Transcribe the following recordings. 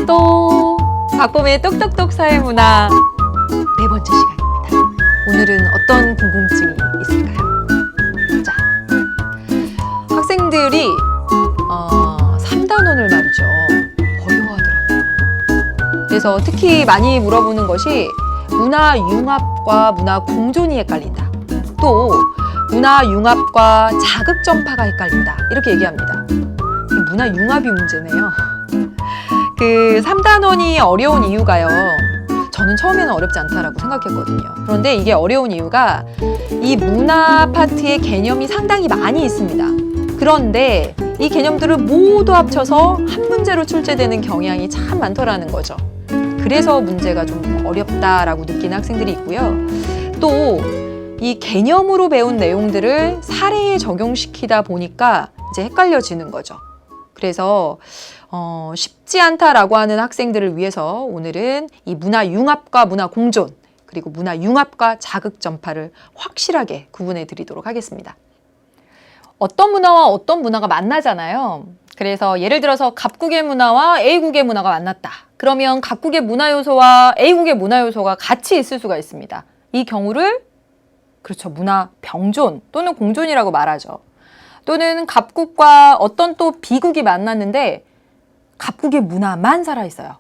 또 박범의 똑똑똑 사회문화 네 번째 시간입니다. 오늘은 어떤 궁금증이 있을까요? 자, 학생들이 3단원을 말이죠. 어려워하더라고요. 그래서 특히 많이 물어보는 것이 문화융합과 문화공존이 헷갈린다. 또 문화융합과 자극전파가 헷갈린다. 이렇게 얘기합니다. 문화융합이 문제네요. 그 3단원이 어려운 이유가요. 저는 처음에는 어렵지 않다라고 생각했거든요. 그런데 이게 어려운 이유가 이 문화 파트의 개념이 상당히 많이 있습니다. 그런데 이 개념들을 모두 합쳐서 한 문제로 출제되는 경향이 참 많더라는 거죠. 그래서 문제가 좀 어렵다라고 느끼는 학생들이 있고요. 또 이 개념으로 배운 내용들을 사례에 적용시키다 보니까 이제 헷갈려지는 거죠. 그래서 쉽지 않다라고 하는 학생들을 위해서 오늘은 이 문화융합과 문화공존 그리고 문화융합과 자극전파를 확실하게 구분해 드리도록 하겠습니다. 어떤 문화와 어떤 문화가 만나잖아요. 그래서 예를 들어서 갑국의 문화와 A국의 문화가 만났다. 그러면 갑국의 문화 요소와 A국의 문화 요소가 같이 있을 수가 있습니다. 이 경우를 그렇죠. 문화 병존 또는 공존이라고 말하죠. 또는 갑국과 어떤 또 B국이 만났는데 갑국의 문화만 살아있어요.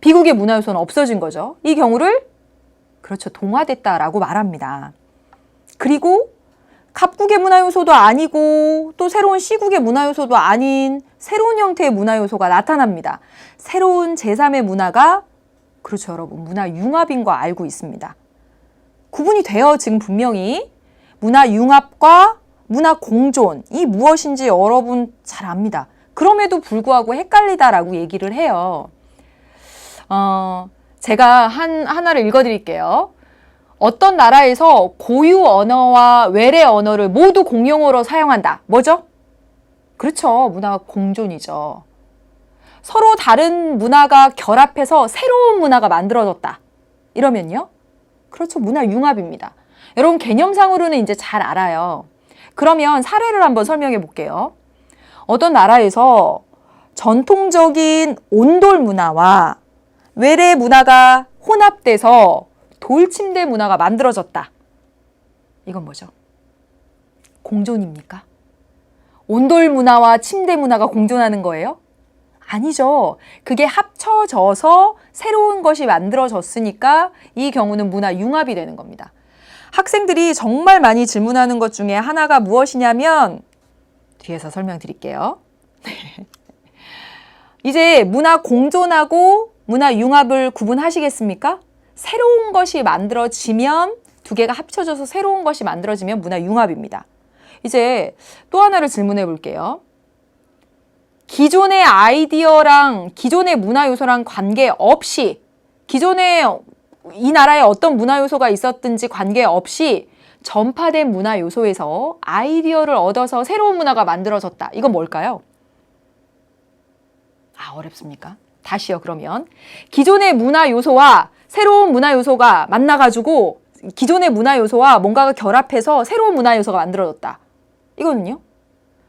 B국의 문화 요소는 없어진 거죠. 이 경우를 그렇죠. 동화됐다라고 말합니다. 그리고 갑국의 문화 요소도 아니고 또 새로운 C국의 문화 요소도 아닌 새로운 형태의 문화 요소가 나타납니다. 새로운 제3의 문화가 그렇죠. 여러분 문화융합인 거 알고 있습니다. 구분이 돼요. 지금 분명히 문화융합과 문화공존이 무엇인지 여러분 잘 압니다. 그럼에도 불구하고 헷갈리다라고 얘기를 해요. 제가 하나를 읽어드릴게요. 어떤 나라에서 고유 언어와 외래 언어를 모두 공용어로 사용한다. 뭐죠? 그렇죠. 문화 공존이죠. 서로 다른 문화가 결합해서 새로운 문화가 만들어졌다. 이러면요? 그렇죠. 문화융합입니다. 여러분 개념상으로는 이제 잘 알아요. 그러면 사례를 한번 설명해 볼게요. 어떤 나라에서 전통적인 온돌 문화와 외래 문화가 혼합돼서 돌침대 문화가 만들어졌다. 이건 뭐죠? 공존입니까? 온돌 문화와 침대 문화가 공존하는 거예요? 아니죠. 그게 합쳐져서 새로운 것이 만들어졌으니까 이 경우는 문화융합이 되는 겁니다. 학생들이 정말 많이 질문하는 것 중에 하나가 무엇이냐면 뒤에서 설명드릴게요. 이제 문화 공존하고 문화 융합을 구분하시겠습니까? 새로운 것이 만들어지면 두 개가 합쳐져서 새로운 것이 만들어지면 문화 융합입니다. 이제 또 하나를 질문해 볼게요. 기존의 아이디어랑 기존의 문화 요소랑 관계없이 기존에 이 나라에 어떤 문화 요소가 있었든지 관계없이 전파된 문화 요소에서 아이디어를 얻어서 새로운 문화가 만들어졌다. 이건 뭘까요? 어렵습니까? 다시요, 그러면. 기존의 문화 요소와 새로운 문화 요소가 만나가지고 기존의 문화 요소와 뭔가가 결합해서 새로운 문화 요소가 만들어졌다. 이거는요?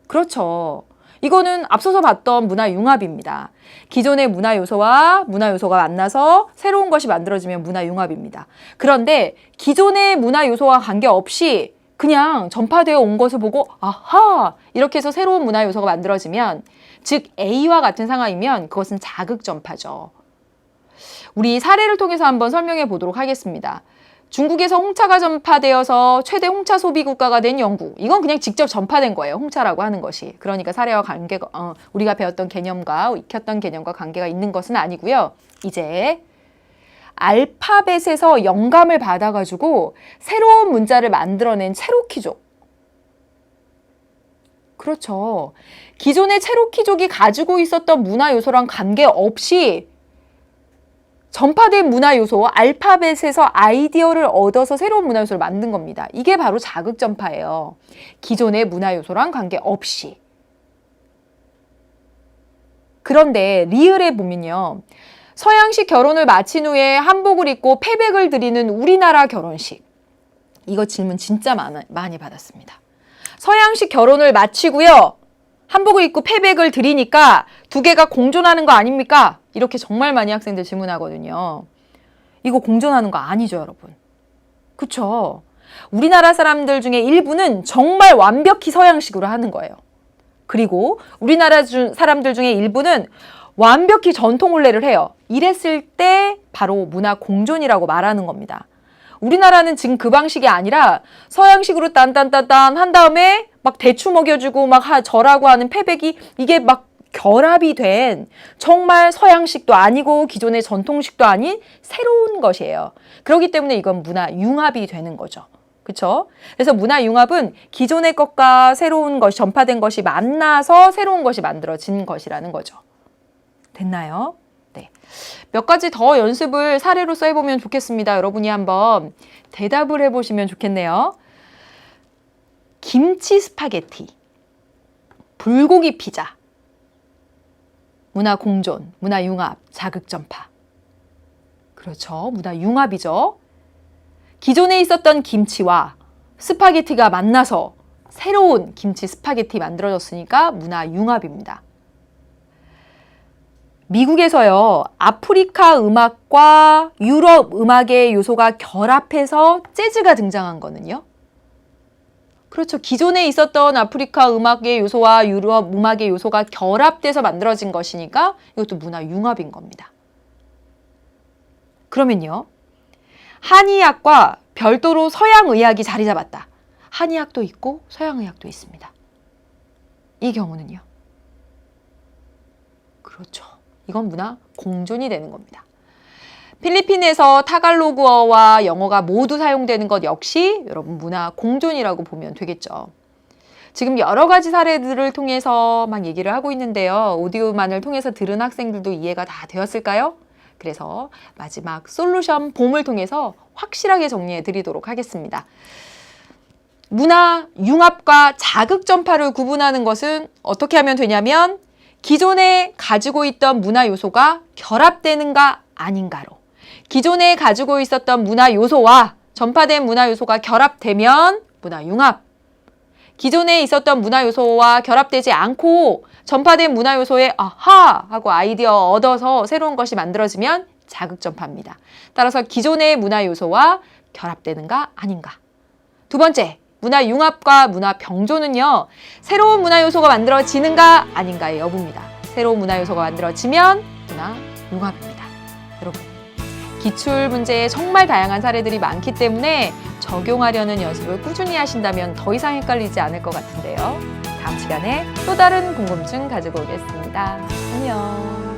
그렇죠. 이거는 앞서서 봤던 문화융합입니다. 기존의 문화 요소와 문화 요소가 만나서 새로운 것이 만들어지면 문화융합입니다. 그런데 기존의 문화 요소와 관계없이 그냥 전파되어 온 것을 보고 아하! 이렇게 해서 새로운 문화 요소가 만들어지면 즉 A와 같은 상황이면 그것은 자극전파죠. 우리 사례를 통해서 한번 설명해 보도록 하겠습니다. 중국에서 홍차가 전파되어서 최대 홍차 소비 국가가 된 영국. 이건 그냥 직접 전파된 거예요. 홍차라고 하는 것이. 그러니까 사례와 관계가 우리가 배웠던 개념과 익혔던 개념과 관계가 있는 것은 아니고요. 이제 알파벳에서 영감을 받아가지고 새로운 문자를 만들어낸 체로키족. 그렇죠. 기존의 체로키족이 가지고 있었던 문화 요소랑 관계없이 전파된 문화 요소, 알파벳에서 아이디어를 얻어서 새로운 문화 요소를 만든 겁니다. 이게 바로 자극전파예요. 기존의 문화 요소랑 관계없이. 그런데 리을에 보면요. 서양식 결혼을 마친 후에 한복을 입고 패백을 드리는 우리나라 결혼식. 이거 질문 진짜 많이 받았습니다. 서양식 결혼을 마치고요. 한복을 입고 패백을 들이니까 두 개가 공존하는 거 아닙니까? 이렇게 정말 많이 학생들 질문하거든요. 이거 공존하는 거 아니죠, 여러분. 그쵸? 우리나라 사람들 중에 일부는 정말 완벽히 서양식으로 하는 거예요. 그리고 우리나라 사람들 중에 일부는 완벽히 전통 혼례를 해요. 이랬을 때 바로 문화 공존이라고 말하는 겁니다. 우리나라는 지금 그 방식이 아니라 서양식으로 딴딴딴딴 한 다음에 막 대추 먹여주고 막 절하고 하는 패백이 이게 막 결합이 된 정말 서양식도 아니고 기존의 전통식도 아닌 새로운 것이에요. 그렇기 때문에 이건 문화 융합이 되는 거죠. 그렇죠? 그래서 문화 융합은 기존의 것과 새로운 것이 전파된 것이 만나서 새로운 것이 만들어진 것이라는 거죠. 됐나요? 네. 몇 가지 더 연습을 사례로서 해보면 좋겠습니다. 여러분이 한번 대답을 해보시면 좋겠네요. 김치 스파게티, 불고기 피자, 문화 공존, 문화 융합, 자극 전파. 그렇죠. 문화 융합이죠. 기존에 있었던 김치와 스파게티가 만나서 새로운 김치 스파게티 만들어졌으니까 문화 융합입니다. 미국에서요, 아프리카 음악과 유럽 음악의 요소가 결합해서 재즈가 등장한 거는요. 그렇죠. 기존에 있었던 아프리카 음악의 요소와 유럽 음악의 요소가 결합돼서 만들어진 것이니까 이것도 문화 융합인 겁니다. 그러면요, 한의학과 별도로 서양의학이 자리 잡았다. 한의학도 있고 서양의학도 있습니다. 이 경우는요. 그렇죠. 이건 문화 공존이 되는 겁니다. 필리핀에서 타갈로그어와 영어가 모두 사용되는 것 역시 여러분 문화 공존이라고 보면 되겠죠. 지금 여러 가지 사례들을 통해서 막 얘기를 하고 있는데요. 오디오만을 통해서 들은 학생들도 이해가 다 되었을까요? 그래서 마지막 솔루션 봄을 통해서 확실하게 정리해 드리도록 하겠습니다. 문화 융합과 자극 전파를 구분하는 것은 어떻게 하면 되냐면 기존에 가지고 있던 문화 요소가 결합되는가 아닌가로, 기존에 가지고 있었던 문화 요소와 전파된 문화 요소가 결합되면 문화 융합, 기존에 있었던 문화 요소와 결합되지 않고 전파된 문화 요소에 아하 하고 아이디어 얻어서 새로운 것이 만들어지면 자극 전파입니다. 따라서 기존의 문화 요소와 결합되는가 아닌가. 두 번째, 문화 융합과 문화 병존은요, 새로운 문화 요소가 만들어지는가 아닌가의 여부입니다. 새로운 문화 요소가 만들어지면 문화 융합입니다. 여러분, 기출 문제에 정말 다양한 사례들이 많기 때문에 적용하려는 연습을 꾸준히 하신다면 더 이상 헷갈리지 않을 것 같은데요. 다음 시간에 또 다른 궁금증 가지고 오겠습니다. 안녕.